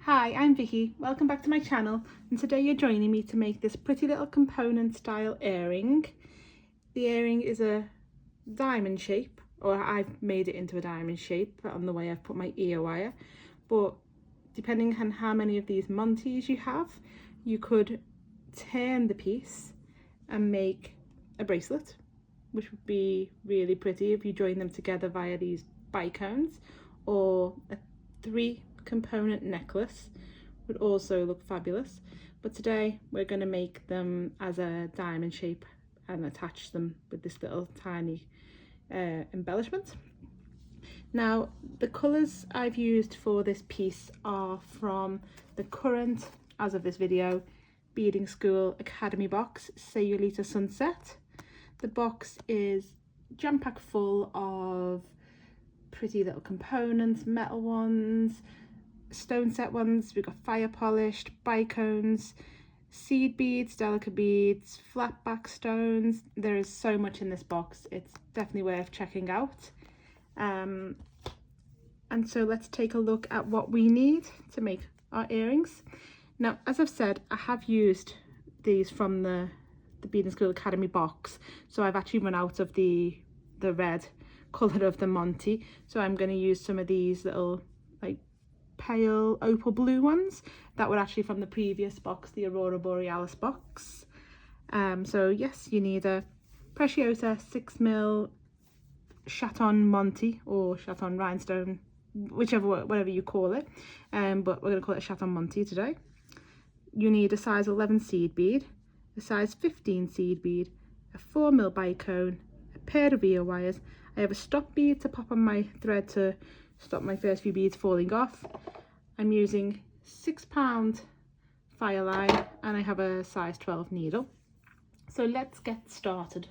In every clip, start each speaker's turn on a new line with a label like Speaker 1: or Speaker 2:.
Speaker 1: Hi, I'm Vicky. Welcome back to my channel, and today you're joining me to make this pretty little component style earring. The earring is a diamond shape, or I've made it into a diamond shape on the way I've put my ear wire, but depending on how many of these Monties you have, you could turn the piece and make a bracelet, which would be really pretty if you join them together via these bicones, or a 3-component necklace would also look fabulous. But today we're going to make them as a diamond shape and attach them with this little tiny embellishment. Now, the colours I've used for this piece are from the current, as of this video, Beading School Academy box, Sayulita Sunset. The box is jam-packed full of pretty little components, metal ones, stone set ones, we've got fire polished, bicones, seed beads, delicate beads, flat back stones. There is so much in this box, it's definitely worth checking out. And so let's take a look at what we need to make our earrings. Now, as I've said, I have used these from the Beading School Academy box, so I've actually run out of the red colour of the Monty, so I'm going to use some of these little like pale opal blue ones that were actually from the previous box, the Aurora Borealis box. So yes, you need a Peyote 6mm chaton Monty or chaton rhinestone, whatever you call it, but we're going to call it a chaton Monty today. You need a size 11 seed bead, a size 15 seed bead, a 4mm bicone, a pair of ear wires. I have a stop bead to pop on my thread to stop my first few beads falling off. I'm using £6 fire line, and I have a size 12 needle. So let's get started.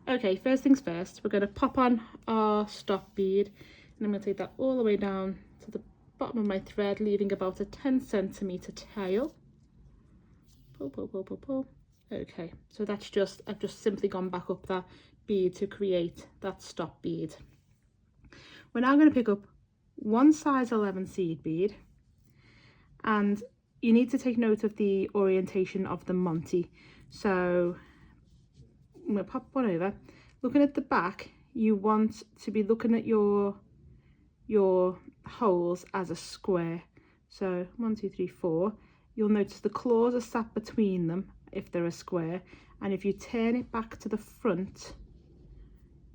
Speaker 1: Okay, first things first, we're going to pop on our stop bead, and I'm going to take that all the way down to the bottom of my thread, leaving about a 10cm tail. Pull, pull, pull, pull, pull. Okay, so that's just, I've just simply gone back up that bead to create that stop bead. We're now going to pick up one size 11 seed bead, and you need to take note of the orientation of the Monty. So I'm going to pop one over. Looking at the back, you want to be looking at your holes as a square. So 1, 2, 3, 4. You'll notice the claws are sat between them if they're a square, and if you turn it back to the front,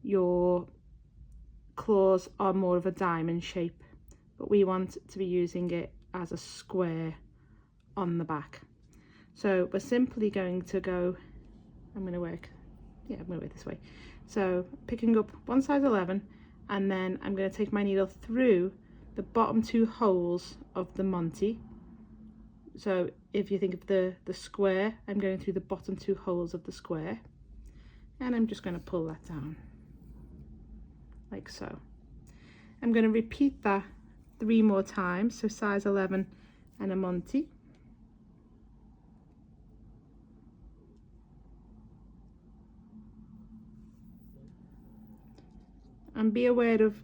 Speaker 1: your claws are more of a diamond shape, but we want to be using it as a square on the back. So we're simply going to go, I'm going to work this way. So picking up one size 11, and then I'm going to take my needle through the bottom 2 holes of the Monty. So if you think of the square, I'm going through the bottom 2 holes of the square, and I'm just going to pull that down like so. I'm going to repeat that 3 more times, so size 11 and a Monty. And be aware of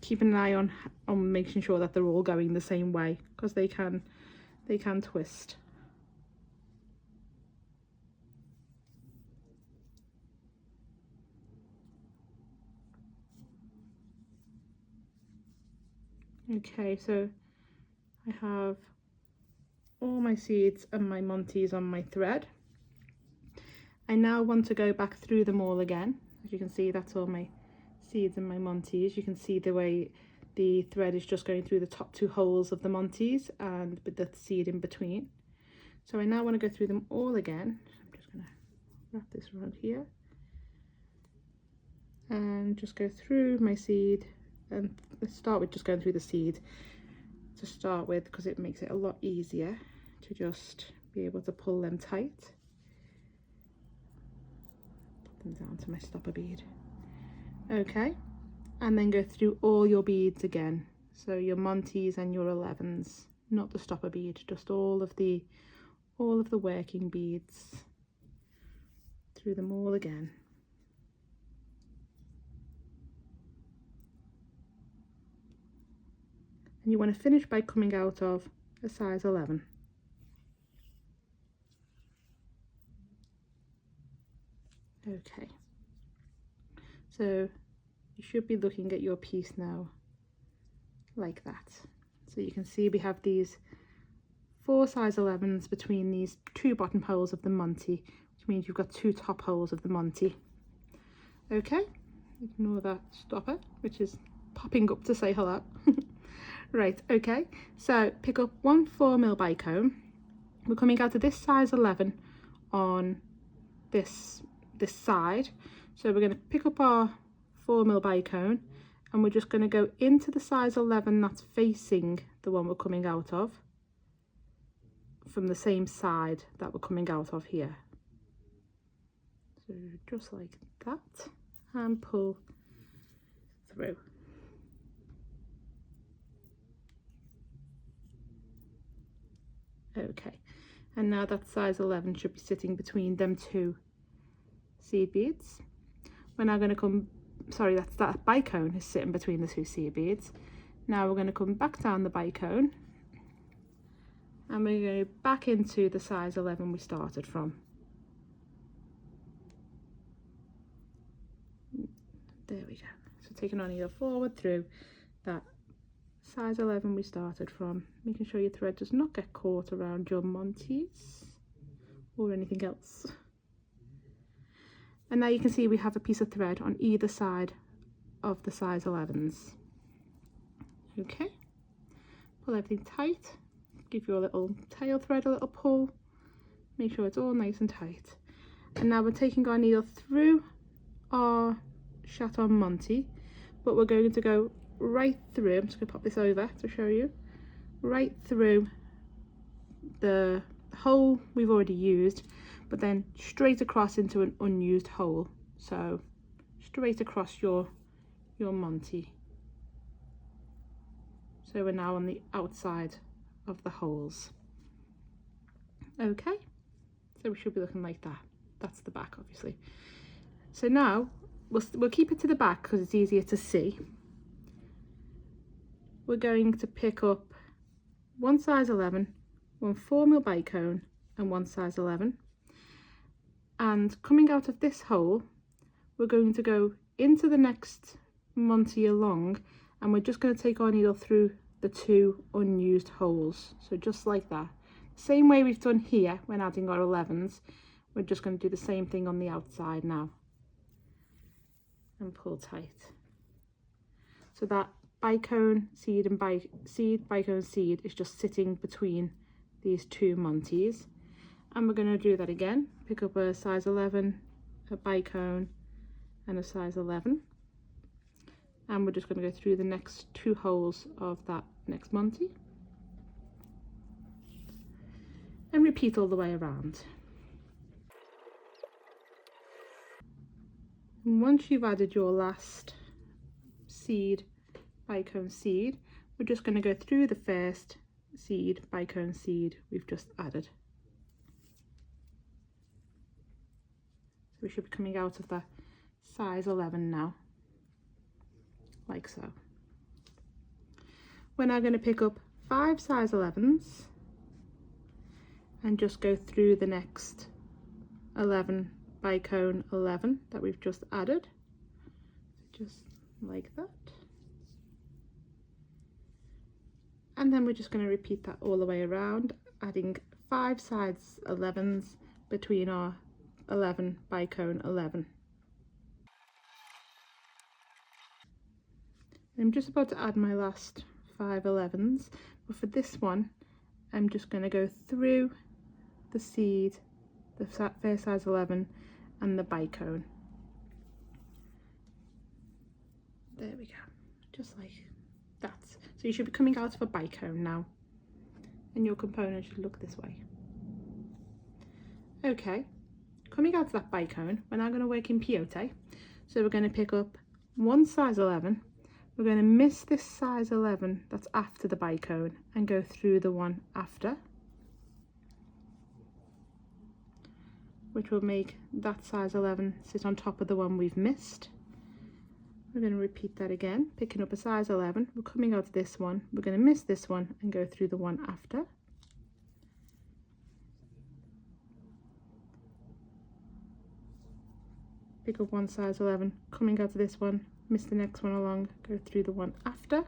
Speaker 1: keeping an eye on making sure that they're all going the same way, because they can twist. Okay, so I have all my seeds and my Monties on my thread. I now want to go back through them all again. As you can see, that's all my seeds and my Monties. You can see the way the thread is just going through the top 2 holes of the Monties and with the seed in between. So I now want to go through them all again. I'm just going to wrap this around here and just go through my seed, and let's start with just going through the seed to start with, because it makes it a lot easier to just be able to pull them tight. Put them down to my stopper bead. Okay, and then go through all your beads again, so your Monties and your 11s, not the stopper bead, just all of the working beads, through them all again. And you want to finish by coming out of a size 11. Okay, so you should be looking at your piece now like that. So you can see we have these 4 size 11s between these 2 bottom holes of the Monty, which means you've got 2 top holes of the Monty. Okay, ignore that stopper, which is popping up to say hello. Right, okay, so pick up 1 4mm bicone. We're coming out of this size 11 on this side, so we're going to pick up our 4mm bicone and we're just going to go into the size 11 that's facing the one we're coming out of from the same side that we're coming out of here. So just like that, and pull through. Okay, and now that size 11 should be sitting between them 2 seed beads. We're now going to come, sorry, that bicone is sitting between the 2 seed beads. Now we're going to come back down the bicone and we're going to go back into the size 11 we started from. There we go. So taking our needle forward through that size 11 we started from, making sure your thread does not get caught around your Monties or anything else. And now you can see we have a piece of thread on either side of the size 11s. Okay, pull everything tight, give your little tail thread a little pull, make sure it's all nice and tight. And now we're taking our needle through our Chaton Monty, but we're going to go right through, I'm just going to pop this over to show you, right through the hole we've already used, but then straight across into an unused hole. So straight across your Monty. So we're now on the outside of the holes. Okay, so we should be looking like that. That's the back, obviously. So now we'll keep it to the back because it's easier to see. We're going to pick up 1 size 11, 1 4mm bicone and 1 size 11. And coming out of this hole, we're going to go into the next Monty along, and we're just going to take our needle through the 2 unused holes. So just like that. Same way we've done here when adding our 11s, we're just going to do the same thing on the outside now. And pull tight. So that bicone seed and bicone seed is just sitting between these 2 Monties. And we're going to do that again. Pick up a size 11, a bicone and a size 11. And we're just going to go through the next 2 holes of that next Monty. And repeat all the way around. And once you've added your last seed, bicone seed, we're just going to go through the first seed, bicone seed we've just added. So we should be coming out of the size 11 now, like so. We're now going to pick up 5 size 11s and just go through the next 11 bicone 11 that we've just added, just like that. And then we're just going to repeat that all the way around, adding 5 size 11s between our 11 bicone 11. I'm just about to add my last 5 11s, but for this one I'm just going to go through the seed, the first size 11 and the bicone. There we go, just like that. So you should be coming out of a bicone now, and your component should look this way. Okay, coming out of that bicone, we're now going to work in Peyote. So we're going to pick up 1 size 11, we're going to miss this size 11 that's after the bicone and go through the one after, which will make that size 11 sit on top of the one we've missed. We're going to repeat that again, picking up a size 11. We're coming out of this one, we're going to miss this one and go through the one after. Pick up one size 11, coming out of this one, miss the next one along, go through the one after.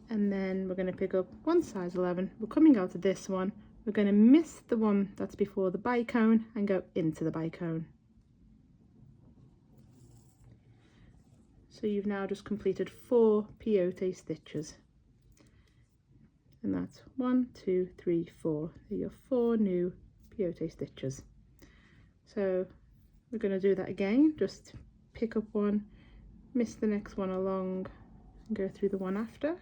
Speaker 1: And then we're going to pick up one size 11, we're coming out of this one, we're going to miss the one that's before the bicone and go into the bicone. So you've now just completed 4 peyote stitches. And that's 1, 2, 3, 4. They're your 4 new peyote stitches. So we're going to do that again, just pick up one, miss the next one along and go through the one after.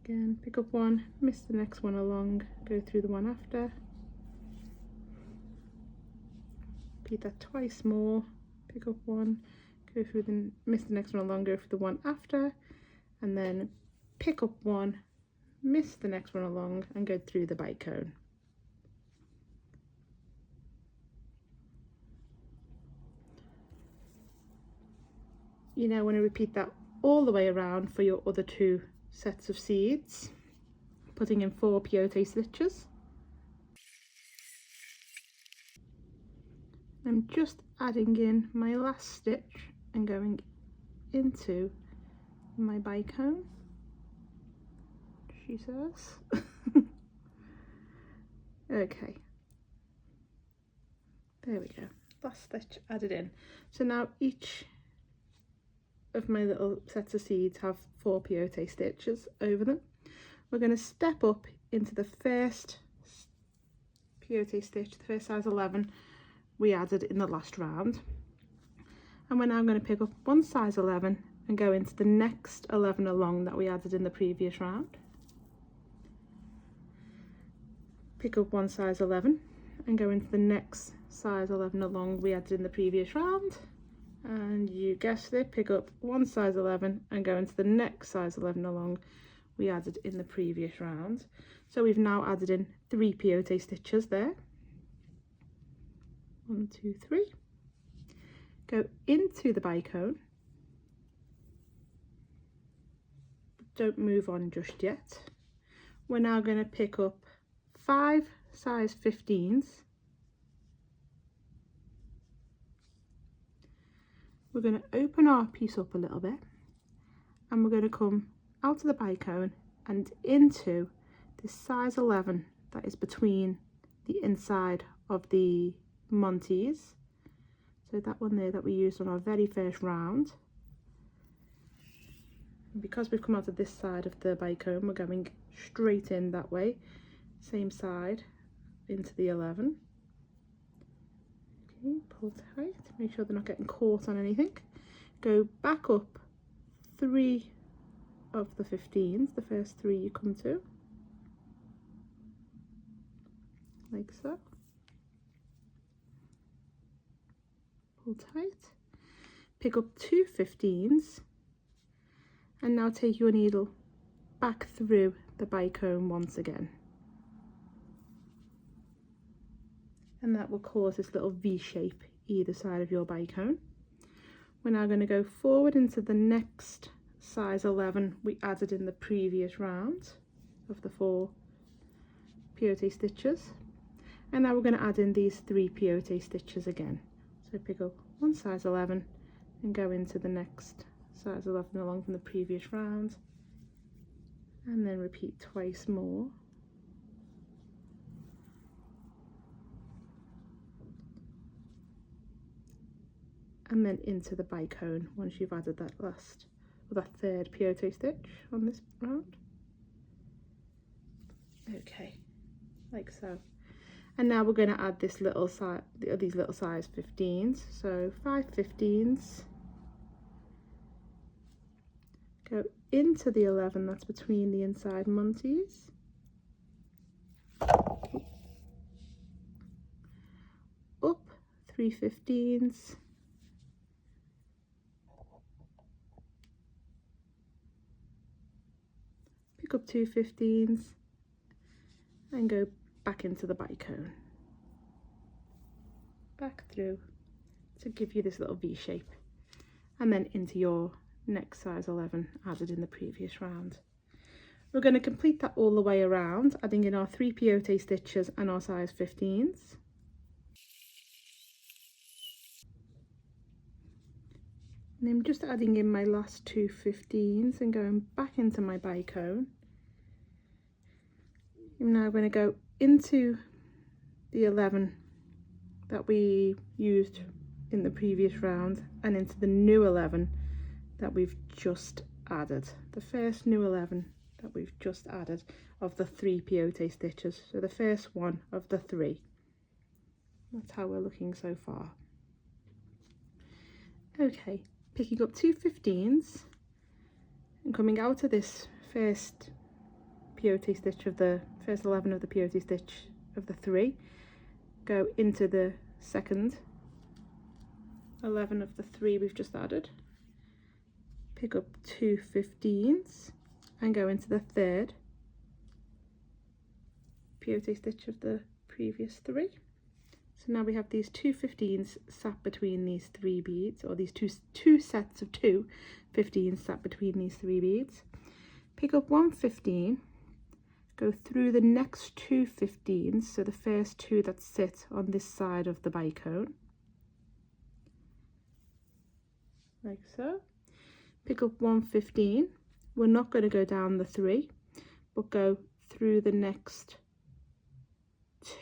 Speaker 1: Again, pick up one, miss the next one along, go through the one after. Repeat that twice more, pick up one, go through the, miss the next one along, go through the one after, and then pick up one, miss the next one along and go through the bicone. You now want to repeat that all the way around for your other 2 sets of seeds, putting in 4 peyote stitches. I'm just adding in my last stitch and going into my bicone, she says. Okay, there we go, last stitch added in. So now each of my little sets of seeds have 4 peyote stitches over them. We're going to step up into the first peyote stitch, the first size 11 we added in the last round, and we're now going to pick up one size 11 and go into the next 11 along that we added in the previous round. Pick up one size 11 and go into the next size 11 along we added in the previous round. And you guessed it, pick up one size 11 and go into the next size 11 along we added in the previous round. So we've now added in 3 peyote stitches there. 1, 2, 3. Go into the bicone. Don't move on just yet. We're now going to pick up 5 size 15s. We're going to open our piece up a little bit and we're going to come out of the bicone and into this size 11 that is between the inside of the Monties. So that one there that we used on our very first round. And because we've come out of this side of the bicone, we're going straight in that way, same side into the 11. Okay, pull tight, make sure they're not getting caught on anything. Go back up 3 of the 15s, the first 3 you come to, like so. Pull tight, pick up 2 15s, and now take your needle back through the bicone once again. And that will cause this little V shape either side of your bicone. We're now going to go forward into the next size 11 we added in the previous round of the 4 peyote stitches, and now we're going to add in these 3 peyote stitches again. So pick up one size 11 and go into the next size 11 along from the previous round, and then repeat twice more. And then into the bicone once you've added that last, or that 3rd peyote stitch on this round. Okay, like so. And now we're going to add this little size, these little size 15s. So 5 15s. Go into the 11 that's between the inside Monties. Up 3 15s. Pick up 2 15s and go back into the bicone. back through to give you this little V shape, and then into your next size 11 added in the previous round. We're going to complete that all the way around, adding in our 3 peyote stitches and our size 15s. And I'm just adding in my last 2 15s and going back into my bicone. I'm now going to go into the 11 that we used in the previous round and into the new 11 that we've just added. The first new 11 that we've just added of the 3 peyote stitches. So the first one of the 3. That's how we're looking so far. Okay, picking up 2 15s and coming out of this first peyote stitch of the first 11 of the peyote stitch of the 3, go into the second 11 of the 3 we've just added, pick up 2 15s and go into the third peyote stitch of the previous 3. So now we have these 2 15s sat between these 3 beads, or these two sets of 2 15s sat between these 3 beads. Pick up 1 15, go through the next 2 15s, so the first 2 that sit on this side of the bicone, like so. Pick up 1 15. We're not going to go down the 3, but go through the next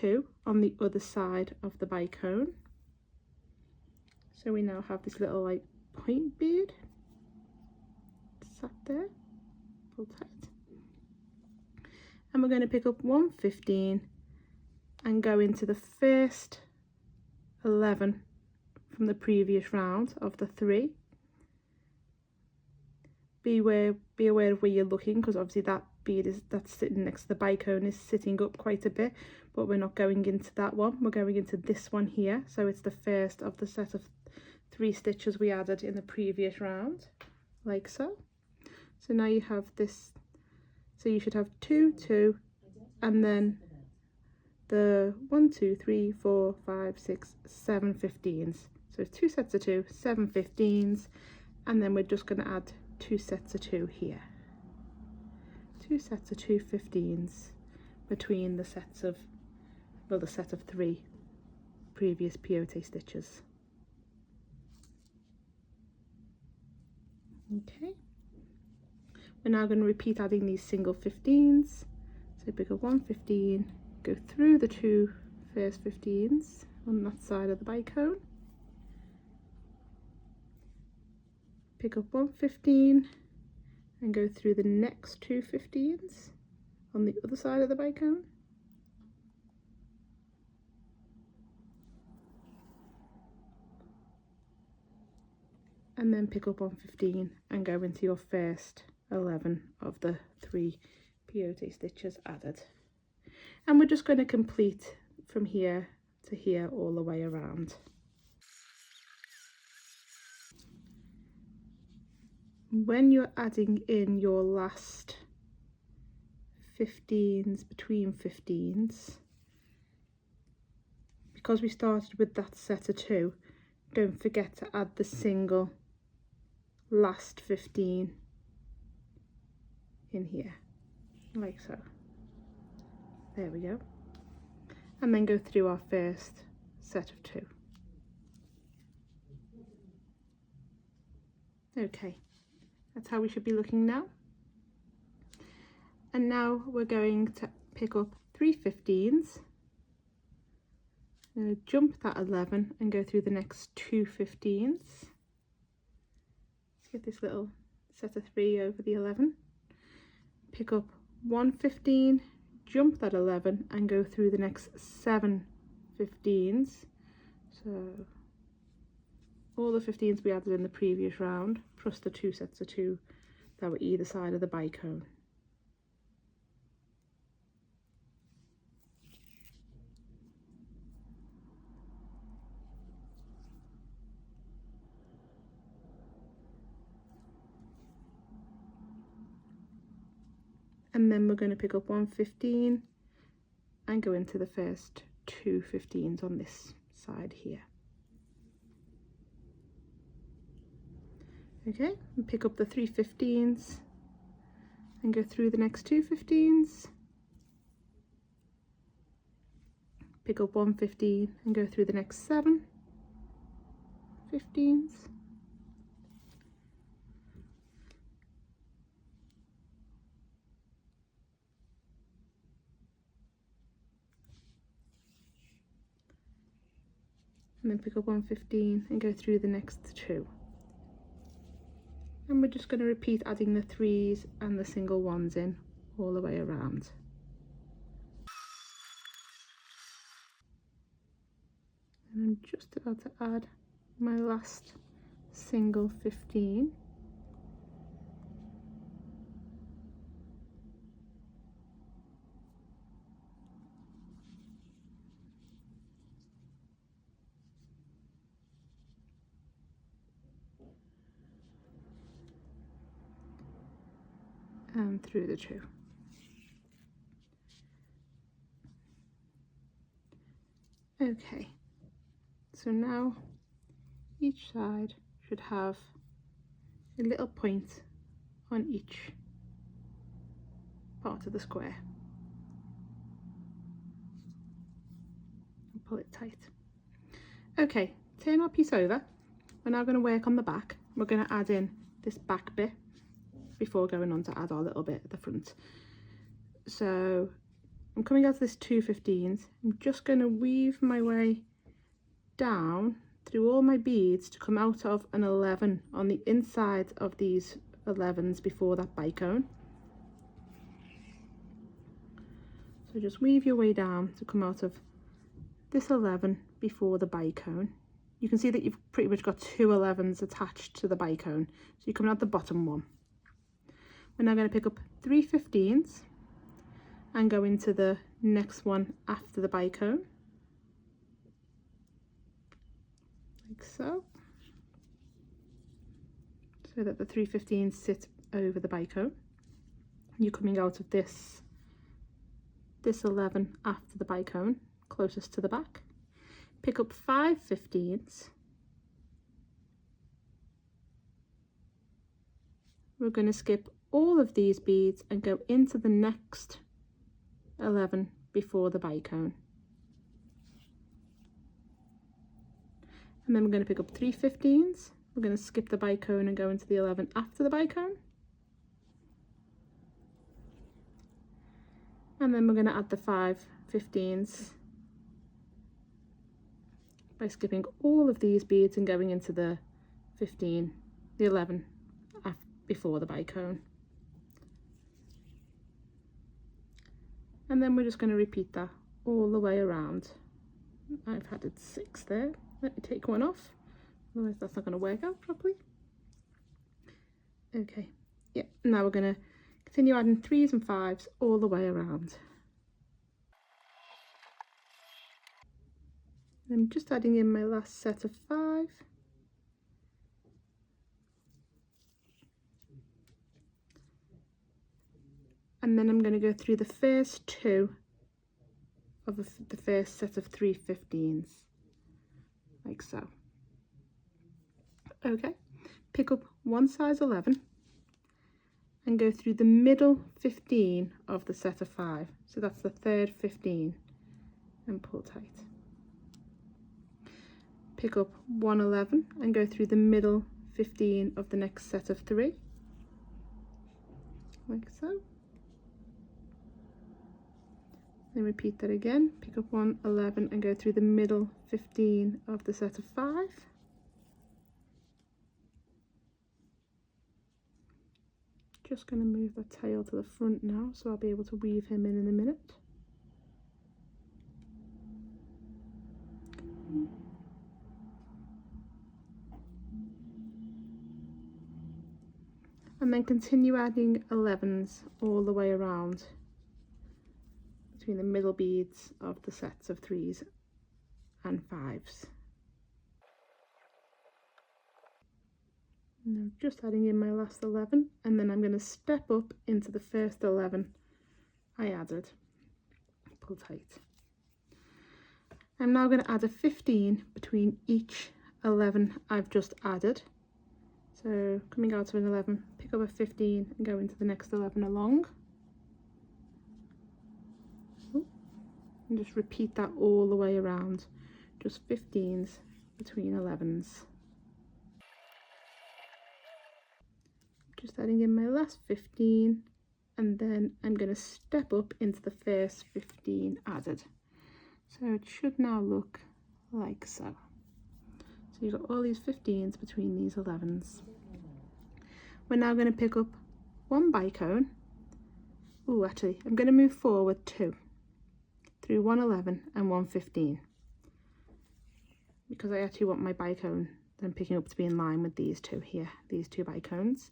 Speaker 1: 2 on the other side of the bicone. So we now have this little like point bead sat there, pull tight. And we're going to pick up 1 15 and go into the first 11 from the previous round of the 3. Be aware of where you're looking, because obviously that bead that's sitting next to the bicone is sitting up quite a bit, but we're not going into that one, we're going into this one here. So it's the first of the set of 3 stitches we added in the previous round, like so. So now you have this, so you should have 2 2 and then the 1 2 3 4 5 6 7 15s. So 2 sets of 2, 7 15s, and then we're just going to add 2 sets of 2 here. 2 sets of 2 15s between the sets of, well, the set of 3 previous peyote stitches. Okay, we're now going to repeat adding these single 15s. So pick up 1 15, go through the 2 first 15s on that side of the bicone, pick up 1 15 and go through the next 2 15s on the other side of the bicone, and then pick up 1 15 and go into your first 11 of the 3 peyote stitches added. And we're just going to complete from here to here all the way around. When you're adding in your last 15s between 15s, because we started with that set of 2, don't forget to add the single last 15 in here, like so. There we go. And then go through our first set of 2. Okay, that's how we should be looking now. And now we're going to pick up 3 15s. I'm going to jump that 11 and go through the next 2 15s. Let's get this little set of 3 over the 11. Pick up 1 15, jump that 11 and go through the next 7 15s. So all the 15s we added in the previous round, plus the 2 sets of 2 that were either side of the bicone. And then we're going to pick up 1 15 and go into the first 2 15s on this side here. Okay, and pick up the 3/15s and go through the next 2/15s. Pick up 1/15 and go through the next 7/15s. And then pick up 1/15 and go through the next 2. And we're just going to repeat adding the 3s and the single 1s in all the way around. And I'm just about to add my last single 15. And through the 2. Okay, so now each side should have a little point on each part of the square. And pull it tight. Okay, turn our piece over. We're now going to work on the back. We're going to add in this back bit before going on to add our little bit at the front. So I'm coming out of this 2/15s. I'm just going to weave my way down through all my beads to come out of an 11 on the inside of these 11s before that bicone. So just weave your way down to come out of this 11 before the bicone. You can see that you've pretty much got 2 11s attached to the bicone, so you're coming out the bottom one. We're now going to pick up 3/15s and go into the next one after the bicone, like so that the 3/15s sit over the bicone. You're coming out of this 11 after the bicone, closest to the back. Pick up 5/15s. We're going to skip all of these beads and go into the next 11 before the bicone. And then we're going to pick up 3/15s. We're going to skip the bicone and go into the 11 after the bicone. And then we're going to add the 5/15s by skipping all of these beads and going into the 11 before the bicone. And then we're just going to repeat that all the way around. I've added 6 there. Let me take one off, otherwise that's not going to work out properly. Okay, yeah, now we're going to continue adding 3s and 5s all the way around. I'm just adding in my last set of 5. And then I'm going to go through the first 2 of the first set of 3/15s, like so. Okay, pick up one size 11 and go through the middle 15 of the set of 5. So that's the third 15 and pull tight. Pick up 1 11 and go through the middle 15 of the next set of 3, like so. Then repeat that again. Pick up 1 11 and go through the middle 15 of the set of 5. Just going to move that tail to the front now, so I'll be able to weave him in a minute. And then continue adding 11s all the way around between the middle beads of the sets of 3s and 5s. And I'm just adding in my last 11, and then I'm going to step up into the first 11 I added. Pull tight. I'm now going to add a 15 between each 11 I've just added. So coming out of an 11, pick up a 15 and go into the next 11 along. And just repeat that all the way around, just 15s between 11s. Just adding in my last 15, and then I'm going to step up into the first 15 added. So it should now look like so. So you've got all these 15s between these 11s. We're now going to pick up one bicone. Oh, actually, I'm going to move forward 2 through 111 and 115, because I actually want my bicone that I'm picking up to be in line with these two here, these two bicones.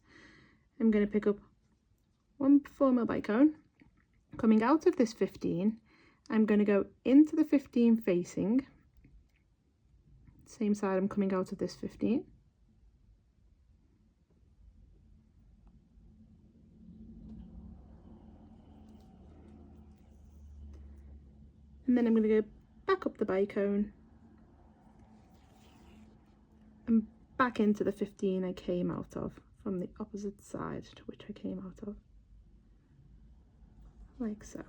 Speaker 1: I'm going to pick up one 4mm bicone. Coming out of this 15, I'm going to go into the 15 facing, same side I'm coming out of this 15. And then I'm going to go back up the bicone and back into the 15 I came out of from the opposite side to which I came out of, like so.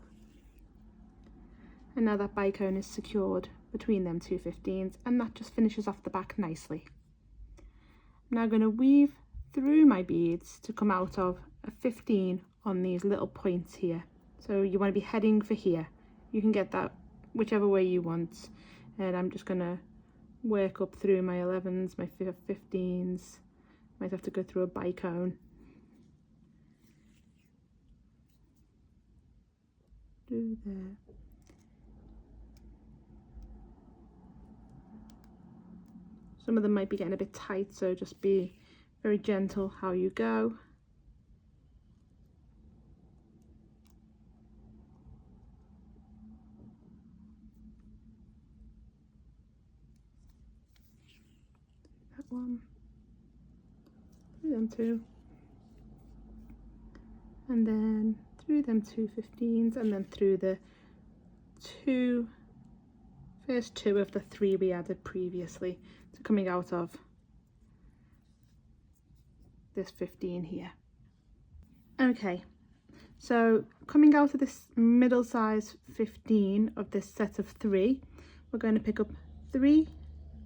Speaker 1: And now that bicone is secured between them two 15s, and that just finishes off the back nicely. I'm now going to weave through my beads to come out of a 15 on these little points here. So you want to be heading for here. You can get that whichever way you want, and I'm just going to work up through my 11s, my 15s, might have to go through a bicone. Do there. Some of them might be getting a bit tight, so just be very gentle how you go. That one, through them two, and then through them two 15s, and then through the first two of the 3 we added previously, to coming out of this 15 here. Okay, so coming out of this middle size 15 of this set of 3, we're going to pick up 3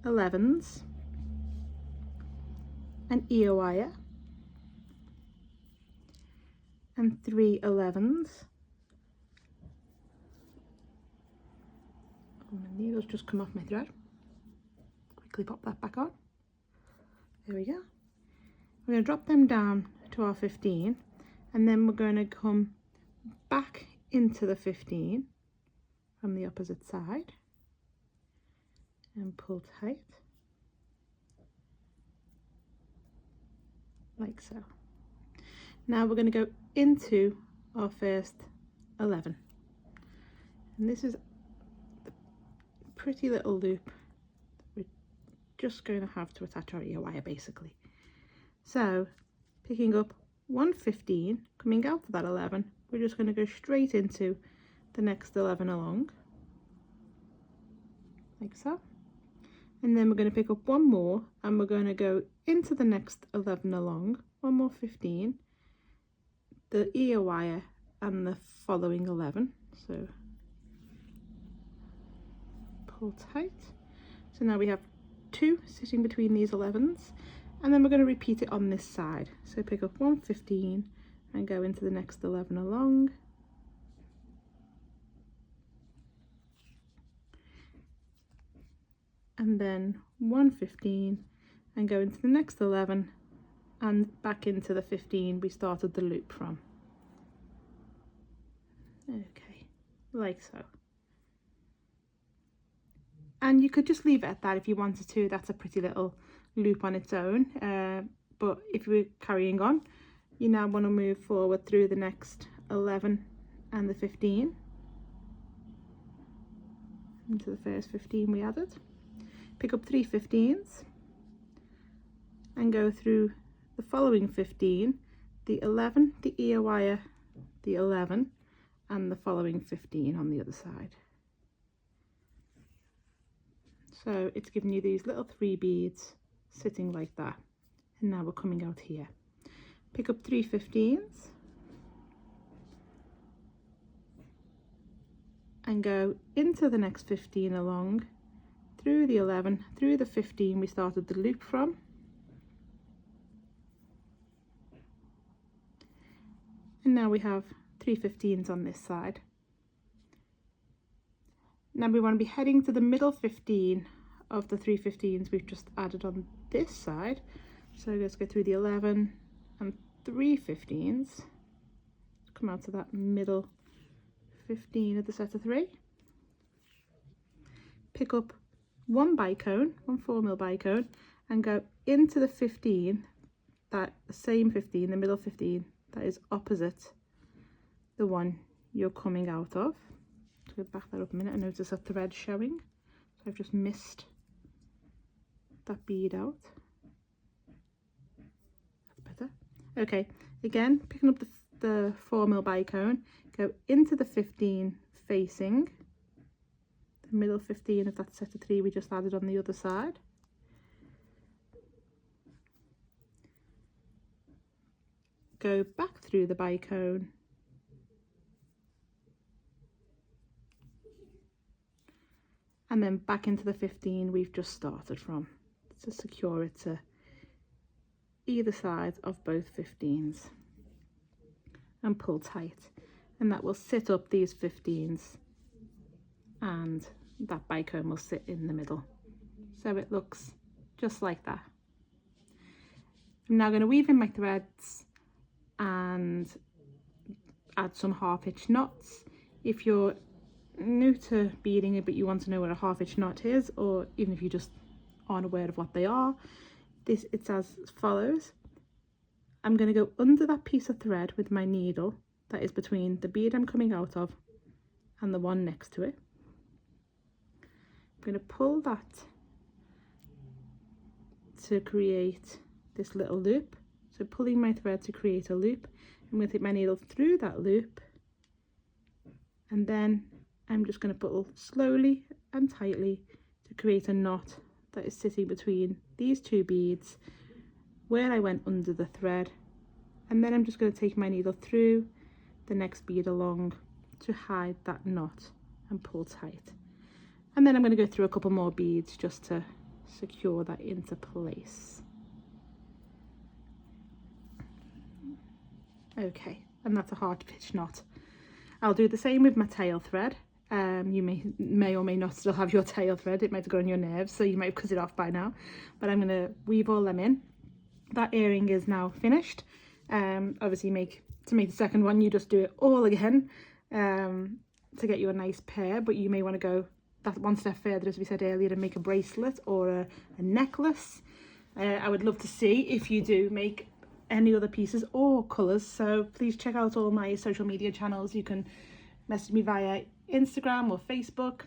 Speaker 1: 11s, an ear wire, and 3 11s. Oh, my needle's just come off my thread. Quickly pop that back on. There we go. We're going to drop them down to our 15, and then we're going to come back into the 15 from the opposite side and pull tight, like so. Now we're going to go into our first 11, and this is the pretty little loop that we're just going to have to attach our ear wire basically. So picking up 115, coming out of that 11, we're just going to go straight into the next 11 along, like so. And then we're going to pick up one more, and we're going to go into the next 11 along, one more 15, the ear wire and the following 11. So pull tight. So now we have 2 sitting between these 11s, and then we're going to repeat it on this side. So pick up 115 and go into the next 11 along, and then 115 and go into the next 11 and back into the 15 we started the loop from. Okay, like so. And you could just leave it at that if you wanted to. That's a pretty little loop on its own, but if we're carrying on, you now want to move forward through the next 11 and the 15 into the first 15 we added. Pick up 3 15s and go through the following 15, the 11, the ear wire, the 11, and the following 15 on the other side. So it's giving you these little 3 beads sitting like that. And now we're coming out here. Pick up 3 15s and go into the next 15 along, through the 11, through the 15 we started the loop from, and now we have 3 15s on this side. Now we want to be heading to the middle 15 of the 3 15s we've just added on this side. So let's go through the 11 and 3 15s, come out to that middle 15 of the set of 3. Pick up 1 bicone, 1 4mm bicone, and go into the 15, that same 15, the middle 15 that is opposite the one you're coming out of. So back that up a minute. I notice a thread showing, so I've just missed that bead out. That's better. Okay, again picking up the 4mm bicone, go into the 15 facing the middle 15 of that set of 3 we just added on the other side. Go back through the bicone and then back into the 15 we've just started from, to secure it to either side of both 15s, and pull tight, and that will sit up these 15s and that bicone will sit in the middle, so it looks just like that. I'm now going to weave in my threads and add some half-hitch knots. If you're new to beading it but you want to know what a half-hitch knot is, or even if you just aren't aware of what they are, it's as follows. I'm going to go under that piece of thread with my needle that is between the bead I'm coming out of and the one next to it. I'm going to pull that to create this little loop, so pulling my thread to create a loop. I'm going to take my needle through that loop, and then I'm just going to pull slowly and tightly to create a knot that is sitting between these 2 beads where I went under the thread, and then I'm just going to take my needle through the next bead along to hide that knot and pull tight. And then I'm going to go through a couple more beads just to secure that into place. Okay, and that's a half-hitch knot. I'll do the same with my tail thread. You may or may not still have your tail thread. It might have got on your nerves, so you might have cut it off by now, but I'm going to weave all them in. That earring is now finished. Obviously to make the second one you just do it all again to get you a nice pair, but you may want to go that one step further, as we said earlier, and make a bracelet or a necklace. I would love to see if you do make any other pieces or colours, so please check out all my social media channels. You can message me via Instagram or Facebook.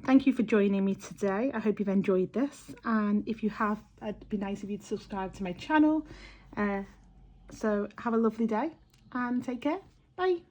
Speaker 1: Thank you for joining me today. I hope you've enjoyed this, and if you have, it'd be nice if you'd subscribe to my channel. So have a lovely day and take care. Bye.